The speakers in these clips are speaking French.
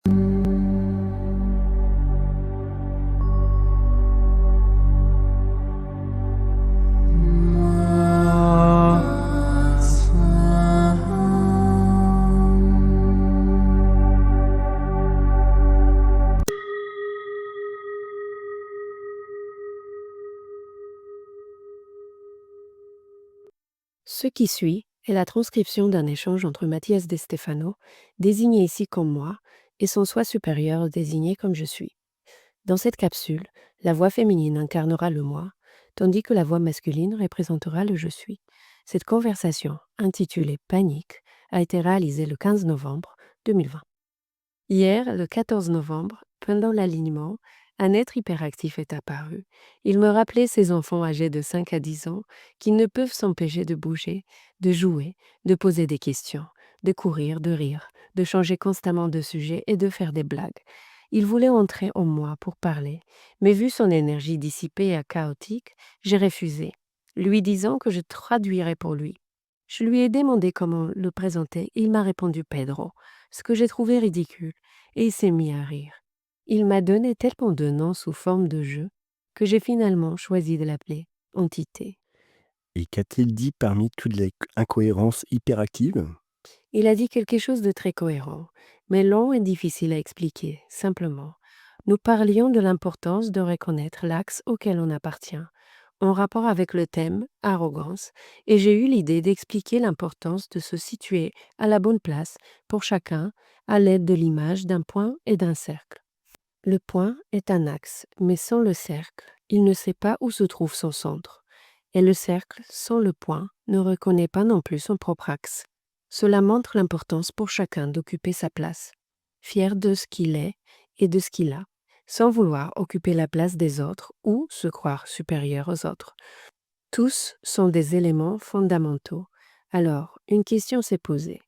Ce qui suit est la transcription d'un échange entre Mathias De Stefano, désigné ici comme moi, et son soi supérieur désigné comme je suis. Dans cette capsule, la voix féminine incarnera le moi, tandis que la voix masculine représentera le je suis. Cette conversation, intitulée Panique, a été réalisée le 15 novembre 2020. Hier, le 14 novembre, pendant l'alignement, un être hyperactif est apparu. Il me rappelait ses enfants âgés de 5 à 10 ans qui ne peuvent s'empêcher de bouger, de jouer, de poser des questions, de courir, de rire, de changer constamment de sujet et de faire des blagues. Il voulait entrer en moi pour parler, mais vu son énergie dissipée et chaotique, j'ai refusé, lui disant que je traduirais pour lui. Je lui ai demandé comment le présenter et il m'a répondu Pedro, ce que j'ai trouvé ridicule, et il s'est mis à rire. Il m'a donné tellement de noms sous forme de jeu que j'ai finalement choisi de l'appeler entité. Et qu'a-t-il dit parmi toutes les incohérences hyperactives? Il a dit quelque chose de très cohérent, mais long et difficile à expliquer, simplement. Nous parlions de l'importance de reconnaître l'axe auquel on appartient, en rapport avec le thème arrogance, et j'ai eu l'idée d'expliquer l'importance de se situer à la bonne place pour chacun à l'aide de l'image d'un point et d'un cercle. Le point est un axe, mais sans le cercle, il ne sait pas où se trouve son centre. Et le cercle, sans le point, ne reconnaît pas non plus son propre axe. Cela montre l'importance pour chacun d'occuper sa place, fier de ce qu'il est et de ce qu'il a, sans vouloir occuper la place des autres ou se croire supérieur aux autres. Tous sont des éléments fondamentaux. Alors, une question s'est posée.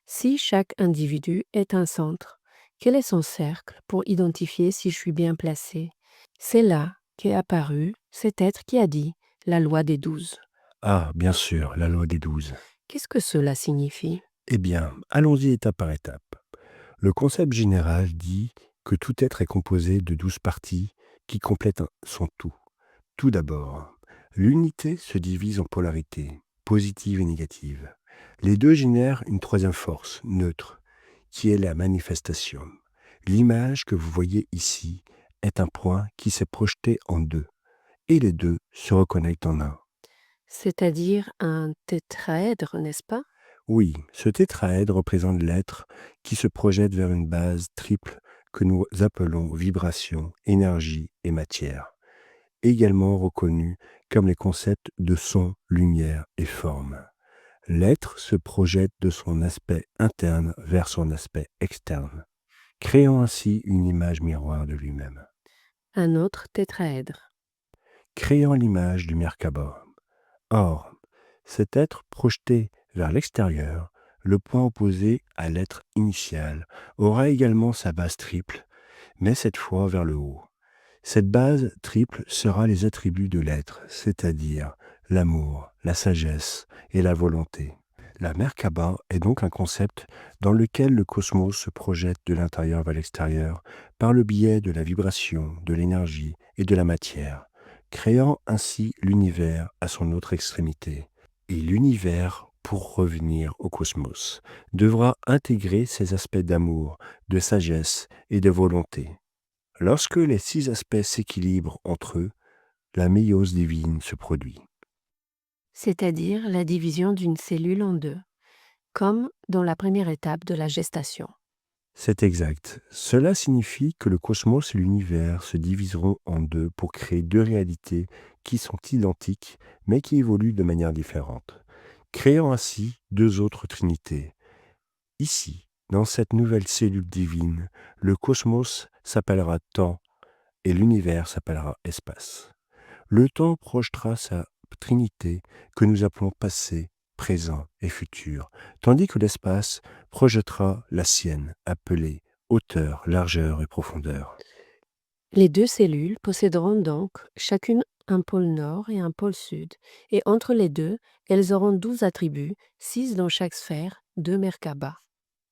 Si chaque individu est un centre, quel est son cercle pour identifier si je suis bien placé? C'est là qu'est apparu cet être qui a dit la loi des 12. Ah, bien sûr, la loi des 12. Qu'est-ce que cela signifie? Eh bien, allons-y étape par étape. Le concept général dit que tout être est composé de 12 parties qui complètent son tout. Tout d'abord, l'unité se divise en polarités, positive et négative. Les deux génèrent une troisième force, neutre, qui est la manifestation. L'image que vous voyez ici est un point qui s'est projeté en deux, et les deux se reconnectent en un. C'est-à-dire un tétraèdre, n'est-ce pas? Oui, ce tétraèdre représente l'être qui se projette vers une base triple que nous appelons vibration, énergie et matière, également reconnus comme les concepts de son, lumière et forme. L'être se projette de son aspect interne vers son aspect externe, créant ainsi une image miroir de lui-même, Un autre tétraèdre. créant l'image du Merkaba. Or, cet être projeté vers l'extérieur, le point opposé à l'être initial, aura également sa base triple, mais cette fois vers le haut. Cette base triple sera les attributs de l'être, c'est-à-dire l'amour, la sagesse et la volonté. La Merkaba est donc un concept dans lequel le cosmos se projette de l'intérieur vers l'extérieur par le biais de la vibration, de l'énergie et de la matière, créant ainsi l'univers à son autre extrémité. Et l'univers, pour revenir au cosmos, devra intégrer ces aspects d'amour, de sagesse et de volonté. Lorsque les 6 aspects s'équilibrent entre eux, la méiose divine se produit. C'est-à-dire la division d'une cellule en deux, comme dans la première étape de la gestation. C'est exact. Cela signifie que le cosmos et l'univers se diviseront en deux pour créer deux réalités qui sont identiques mais qui évoluent de manière différente, créant ainsi deux autres trinités. Ici, dans cette nouvelle cellule divine, le cosmos s'appellera temps et l'univers s'appellera espace. Le temps projetera sa trinité que nous appelons passé, présent et futur, tandis que l'espace projettera la sienne, appelée hauteur, largeur et profondeur. Les deux cellules posséderont donc chacune un pôle nord et un pôle sud, et entre les deux, elles auront 12 attributs, 6 dans chaque sphère, 2 Merkaba.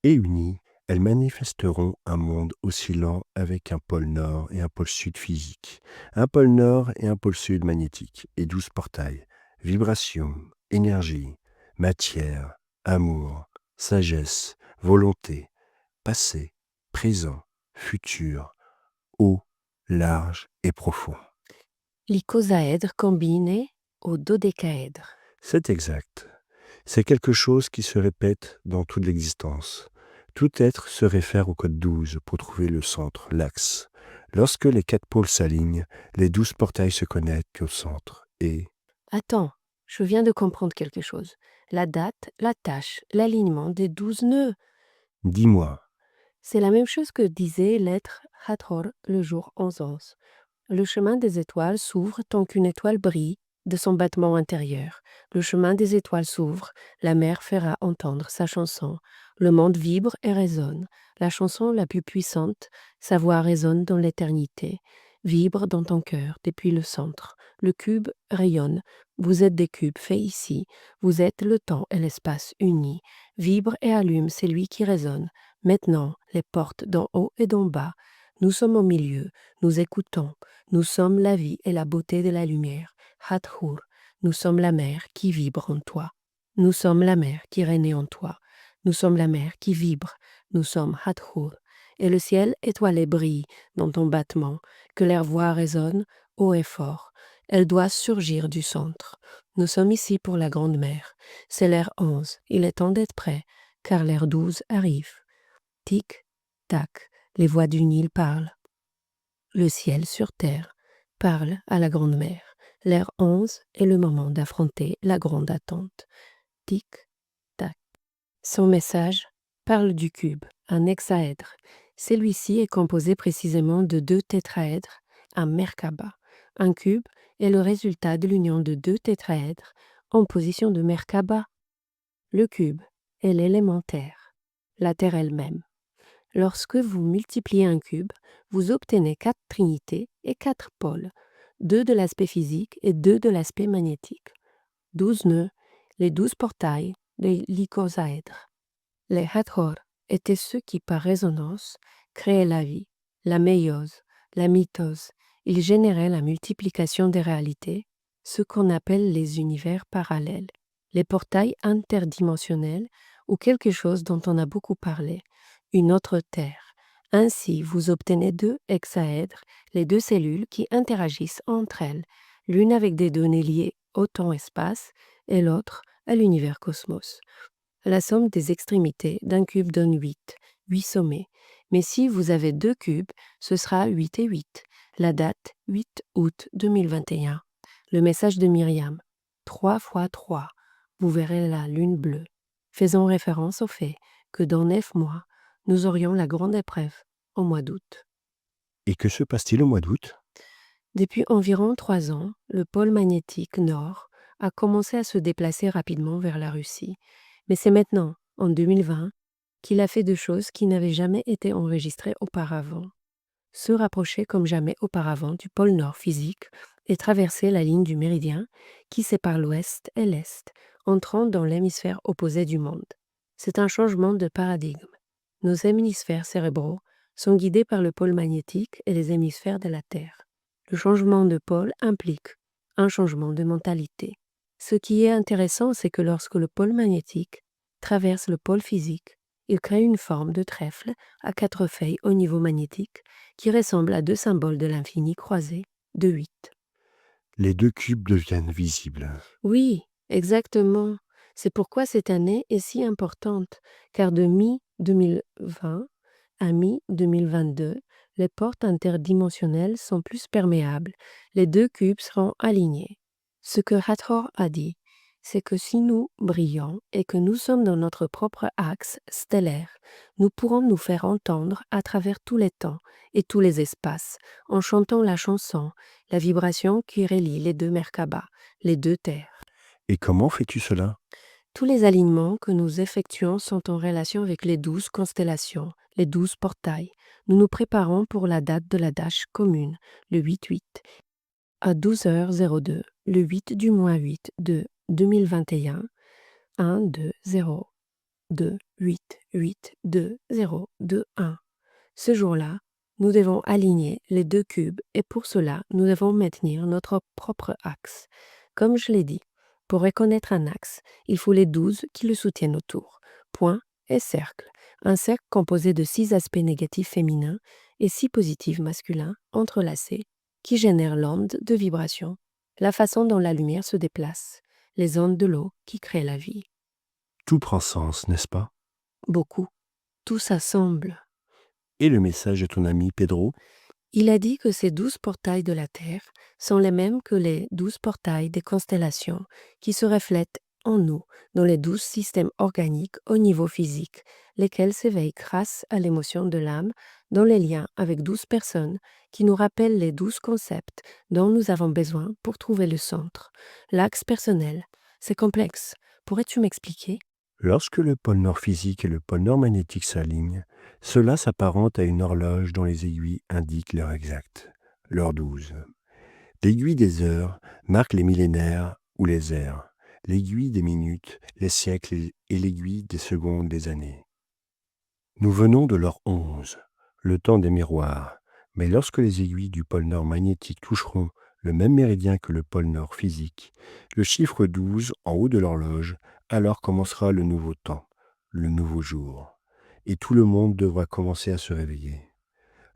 Et unies, Elles manifesteront un monde oscillant avec un pôle nord et un pôle sud physique, un pôle nord et un pôle sud magnétique, et 12 portails, vibration, énergie, matière, amour, sagesse, volonté, passé, présent, futur, haut, large et profond. L'icosaèdre combiné au dodécaèdre. C'est exact. C'est quelque chose qui se répète dans toute l'existence. Tout être se réfère au code 12 pour trouver le centre, l'axe. Lorsque les 4 pôles s'alignent, les 12 portails se connectent au centre. Et Attends, je viens de comprendre quelque chose. La date, la tâche, l'alignement des 12 nœuds. dis-moi, C'est la même chose que disait l'être Hathor le jour 11-11. Le chemin des étoiles s'ouvre tant qu'une étoile brille de son battement intérieur. Le chemin des étoiles s'ouvre, la mer fera entendre sa chanson. Le monde vibre et résonne. La chanson la plus puissante, sa voix résonne dans l'éternité. Vibre dans ton cœur depuis le centre. Le cube rayonne. Vous êtes des cubes faits ici. Vous êtes le temps et l'espace unis. Vibre et allume, c'est lui qui résonne. Maintenant, les portes d'en haut et d'en bas. Nous sommes au milieu. Nous écoutons. Nous sommes la vie et la beauté de la lumière. Hathor, nous sommes la mer qui vibre en toi. Nous sommes la mer qui règne en toi. Nous sommes la mer qui vibre. Nous sommes Hathor. Et le ciel étoilé brille dans ton battement, que l'air voix résonne haut et fort. Elle doit surgir du centre. Nous sommes ici pour la grande mer. C'est l'air 11. Il est temps d'être prêt, car l'air 12 arrive. Tic, tac, les voix du Nil parlent. Le ciel sur terre parle à la grande mer. L'ère 11 est le moment d'affronter la grande attente. Tic, tac. Son message parle du cube, un hexaèdre. Celui-ci est composé précisément de 2 tétraèdres, un Merkaba. Un cube est le résultat de l'union de 2 tétraèdres en position de Merkaba. Le cube est l'élémentaire, la Terre elle-même. Lorsque vous multipliez un cube, vous obtenez 4 trinités et 4 pôles, 2 de l'aspect physique et 2 de l'aspect magnétique, 12 nœuds, les 12 portails de l'icosaèdre. Les Hathor étaient ceux qui, par résonance, créaient la vie, la méiose, la mitose. Ils généraient la multiplication des réalités, ce qu'on appelle les univers parallèles, les portails interdimensionnels ou quelque chose dont on a beaucoup parlé, une autre Terre. Ainsi, vous obtenez 2 hexaèdres, les 2 cellules qui interagissent entre elles, l'une avec des données liées au temps-espace et l'autre à l'univers cosmos. La somme des extrémités d'un cube donne 8 sommets. Mais si vous avez 2 cubes, ce sera 8 et 8. La date, 8 août 2021. Le message de Myriam, 3 fois 3. Vous verrez la lune bleue. Faisons référence au fait que dans 9 mois, nous aurions la grande épreuve au mois d'août. et que se passe-t-il au mois d'août? Depuis environ 3 ans, le pôle magnétique nord a commencé à se déplacer rapidement vers la Russie. Mais c'est maintenant, en 2020, qu'il a fait 2 choses qui n'avaient jamais été enregistrées auparavant. Se rapprocher comme jamais auparavant du pôle nord physique et traverser la ligne du méridien qui sépare l'ouest et l'est, entrant dans l'hémisphère opposé du monde. C'est un changement de paradigme. Nos hémisphères cérébraux sont guidés par le pôle magnétique et les hémisphères de la Terre. Le changement de pôle implique un changement de mentalité. Ce qui est intéressant, c'est que lorsque le pôle magnétique traverse le pôle physique, il crée une forme de trèfle à 4 feuilles au niveau magnétique qui ressemble à 2 symboles de l'infini croisés de 8. Les 2 cubes deviennent visibles. Oui, exactement. C'est pourquoi cette année est si importante, car de mi-2020 à mi-2022, les portes interdimensionnelles sont plus perméables. Les 2 cubes seront alignés. Ce que Hathor a dit, c'est que si nous brillons et que nous sommes dans notre propre axe stellaire, nous pourrons nous faire entendre à travers tous les temps et tous les espaces, en chantant la chanson, la vibration qui relie les 2 Merkabas, les 2 terres. Et comment fais-tu cela? Tous les alignements que nous effectuons sont en relation avec les 12 constellations, les 12 portails. Nous nous préparons pour la date de la dash commune, le 8-8, à 12h02, le 8 du mois 8 de 2021, 1, 2, 0, 2, 8, 8, 2, 0, 2, 1. Ce jour-là, nous devons aligner les deux cubes et pour cela, nous devons maintenir notre propre axe. Comme je l'ai dit, pour reconnaître un axe, il faut les 12 qui le soutiennent autour. Point et cercle. Un cercle composé de 6 aspects négatifs féminins et 6 positifs masculins entrelacés qui génèrent l'onde de vibration, la façon dont la lumière se déplace, les ondes de l'eau qui créent la vie. Tout prend sens, n'est-ce pas? Beaucoup. Tout s'assemble. Et le message de ton ami Pedro? Il a dit que ces 12 portails de la Terre sont les mêmes que les 12 portails des constellations qui se reflètent en nous, dans les 12 systèmes organiques au niveau physique, lesquels s'éveillent grâce à l'émotion de l'âme dans les liens avec 12 personnes qui nous rappellent les 12 concepts dont nous avons besoin pour trouver le centre. L'axe personnel, c'est complexe. Pourrais-tu m'expliquer? Lorsque le pôle nord physique et le pôle nord magnétique s'alignent, cela s'apparente à une horloge dont les aiguilles indiquent l'heure exacte, l'heure 12. L'aiguille des heures marque les millénaires ou les ères, l'aiguille des minutes, les siècles et l'aiguille des secondes, les années. Nous venons de l'heure 11, le temps des miroirs, mais lorsque les aiguilles du pôle nord magnétique toucheront le même méridien que le pôle nord physique, le chiffre 12 en haut de l'horloge, alors commencera le nouveau temps, le nouveau jour, et tout le monde devra commencer à se réveiller.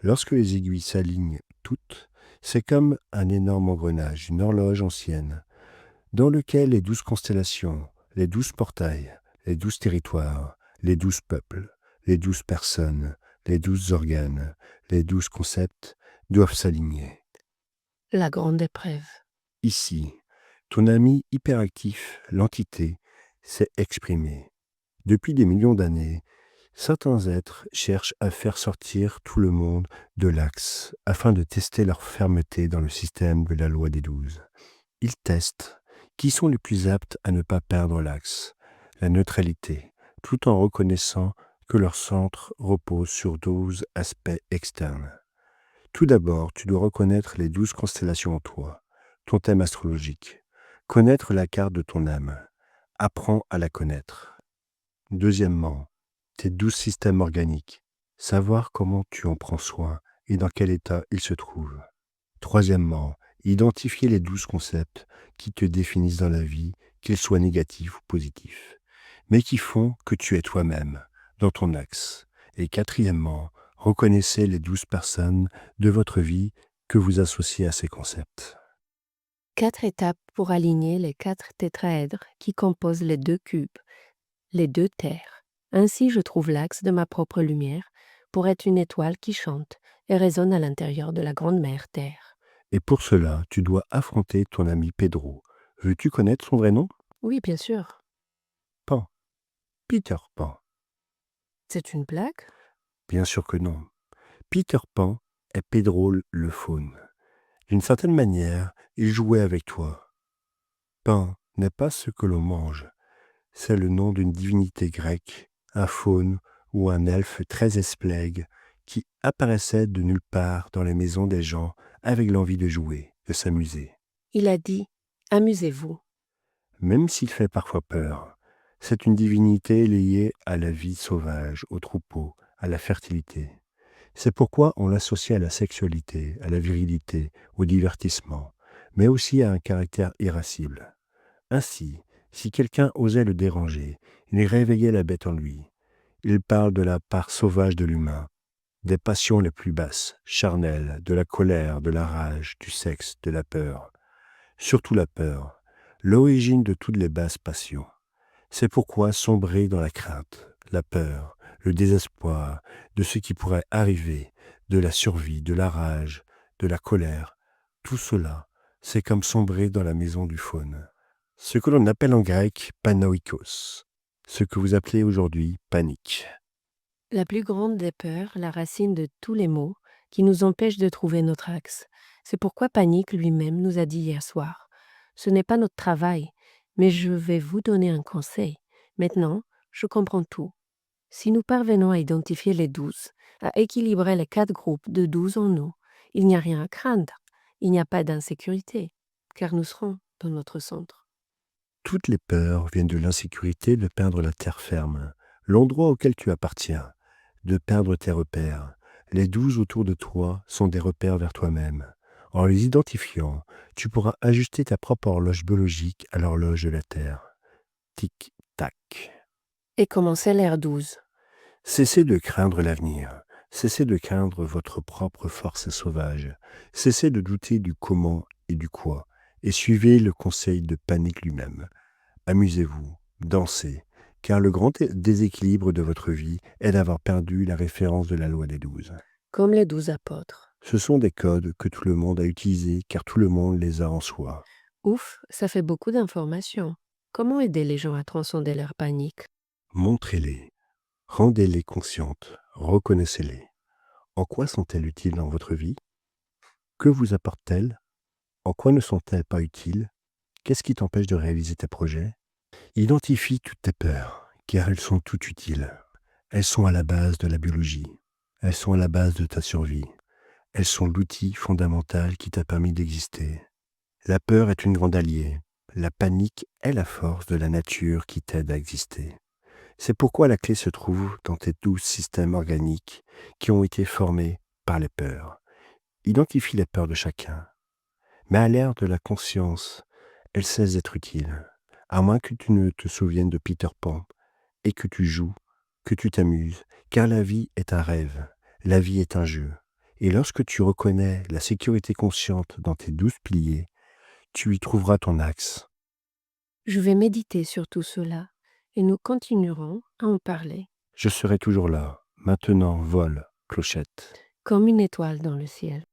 Lorsque les aiguilles s'alignent toutes, c'est comme un énorme engrenage, une horloge ancienne, dans lequel les 12 constellations, les 12 portails, les 12 territoires, les 12 peuples, les 12 personnes, les 12 organes, les 12 concepts doivent s'aligner. La grande épreuve. Ici, ton ami hyperactif, l'entité, s'est exprimé. Depuis des millions d'années, certains êtres cherchent à faire sortir tout le monde de l'axe afin de tester leur fermeté dans le système de la loi des 12. Ils testent qui sont les plus aptes à ne pas perdre l'axe, la neutralité, tout en reconnaissant que leur centre repose sur 12 aspects externes. Tout d'abord, tu dois reconnaître les 12 constellations en toi, ton thème astrologique, connaître la carte de ton âme. Apprends à la connaître. Deuxièmement, tes 12 systèmes organiques, savoir comment tu en prends soin et dans quel état ils se trouvent. Troisièmement, identifier les 12 concepts qui te définissent dans la vie, qu'ils soient négatifs ou positifs, mais qui font que tu es toi-même, dans ton axe. Et quatrièmement, reconnaissez les 12 personnes de votre vie que vous associez à ces concepts. 4 étapes pour aligner les 4 tétraèdres qui composent les 2 cubes, les 2 terres. Ainsi, je trouve l'axe de ma propre lumière pour être une étoile qui chante et résonne à l'intérieur de la grande mère Terre. Et pour cela, tu dois affronter ton ami Pedro. Veux-tu connaître son vrai nom? Oui, bien sûr. Pan. Peter Pan. C'est une blague? Bien sûr que non. Peter Pan est Pedro le faune. D'une certaine manière, il jouait avec toi. Pan n'est pas ce que l'on mange. C'est le nom d'une divinité grecque, un faune ou un elfe très esplègue qui apparaissait de nulle part dans les maisons des gens avec l'envie de jouer, de s'amuser. Il a dit « Amusez-vous ». Même s'il fait parfois peur, c'est une divinité liée à la vie sauvage, au troupeau, à la fertilité. C'est pourquoi on l'associe à la sexualité, à la virilité, au divertissement, mais aussi à un caractère irascible. Ainsi, si quelqu'un osait le déranger, il réveillait la bête en lui. Il parle de la part sauvage de l'humain, des passions les plus basses, charnelles, de la colère, de la rage, du sexe, de la peur. Surtout la peur, l'origine de toutes les basses passions. C'est pourquoi sombrer dans la crainte, la peur, le désespoir de ce qui pourrait arriver, de la survie, de la rage, de la colère, tout cela, c'est comme sombrer dans la maison du faune. Ce que l'on appelle en grec panoikos, ce que vous appelez aujourd'hui panique. La plus grande des peurs, la racine de tous les maux, qui nous empêche de trouver notre axe. C'est pourquoi Panique lui-même nous a dit hier soir. Ce n'est pas notre travail, mais je vais vous donner un conseil. Maintenant, je comprends tout. Si nous parvenons à identifier les 12, à équilibrer les 4 groupes de 12 en nous, il n'y a rien à craindre. Il n'y a pas d'insécurité, car nous serons dans notre centre. Toutes les peurs viennent de l'insécurité de perdre la terre ferme, l'endroit auquel tu appartiens, de perdre tes repères. Les 12 autour de toi sont des repères vers toi-même. En les identifiant, tu pourras ajuster ta propre horloge biologique à l'horloge de la Terre. Tic-tac. Et commencer l'ère 12. Cessez de craindre l'avenir. Cessez de craindre votre propre force sauvage. Cessez de douter du comment et du quoi. Et suivez le conseil de Panique lui-même. Amusez-vous, dansez, car le grand déséquilibre de votre vie est d'avoir perdu la référence de la loi des 12. Comme les 12 apôtres. Ce sont des codes que tout le monde a utilisés, car tout le monde les a en soi. Ouf, ça fait beaucoup d'informations. Comment aider les gens à transcender leur panique? Montrez-les, rendez-les conscientes, reconnaissez-les. En quoi sont-elles utiles dans votre vie? Que vous apportent-elles? En quoi ne sont-elles pas utiles? Qu'est-ce qui t'empêche de réaliser tes projets? Identifie toutes tes peurs, car elles sont toutes utiles. Elles sont à la base de la biologie. Elles sont à la base de ta survie. Elles sont l'outil fondamental qui t'a permis d'exister. La peur est une grande alliée. La panique est la force de la nature qui t'aide à exister. C'est pourquoi la clé se trouve dans tes 12 systèmes organiques qui ont été formés par les peurs. Identifie les peurs de chacun. Mais à l'ère de la conscience, elles cessent d'être utiles. À moins que tu ne te souviennes de Peter Pan et que tu joues, que tu t'amuses, car la vie est un rêve, la vie est un jeu. Et lorsque tu reconnais la sécurité consciente dans tes 12 piliers, tu y trouveras ton axe. Je vais méditer sur tout cela et nous continuerons à en parler, Je serai toujours là. Maintenant, vole, clochette. comme une étoile dans le ciel.